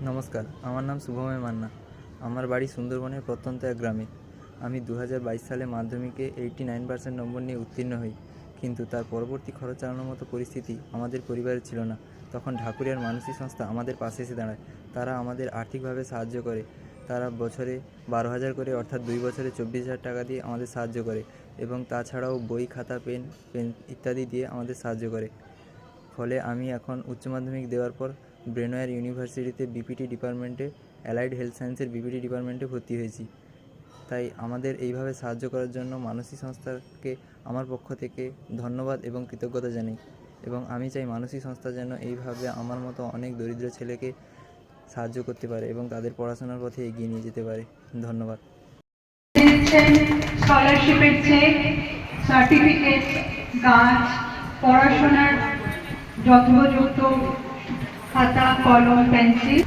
নমস্কার, আমার নাম শুভময় মান্না। আমার বাড়ি সুন্দরবনের প্রত্যন্ত এক গ্রামে। আমি 2022 সালে মাধ্যমিকে 89% নম্বর নিয়ে উত্তীর্ণ হই। কিন্তু তার পরবর্তী খরচ চালানোর মতো পরিস্থিতি আমাদের পরিবারে ছিল না। তখন ঢাকুরিয়ার মানসী সংস্থা আমাদের পাশে এসে দাঁড়ায়। তারা আমাদের আর্থিকভাবে সাহায্য করে। তারা বছরে 12,000 করে, অর্থাৎ 2 বছরে 24,000 টাকা দিয়ে আমাদের সাহায্য করে এবং তাছাড়াও বই, খাতা, পেন ইত্যাদি দিয়ে আমাদের সাহায্য করে। ফলে আমি এখন উচ্চ মাধ্যমিক দেওয়ার পর ব্রেনওয়্যার ইউনিভার্সিটিতে বিপিটি ডিপার্টমেন্টে, অ্যালাইড হেলথ সায়েন্সের বিপিটি ডিপার্টমেন্টে ভর্তি হয়েছি। তাই আমাদের এইভাবে সাহায্য করার জন্য মানসী সংস্থাকে আমার পক্ষ থেকে ধন্যবাদ এবং কৃতজ্ঞতা জানাই। এবং আমি চাই মানসী সংস্থা যেন এইভাবে আমার মতো অনেক দরিদ্র ছেলেকে সাহায্য করতে পারে এবং তাদের পড়াশোনার পথে এগিয়ে নিয়ে যেতে পারে। ধন্যবাদ। স্কলারশিপের চেক, সার্টিফিকেট, গাছ, পড়াশোনার যথোপযুক্ত খাতা, কলম, পেন্সিল।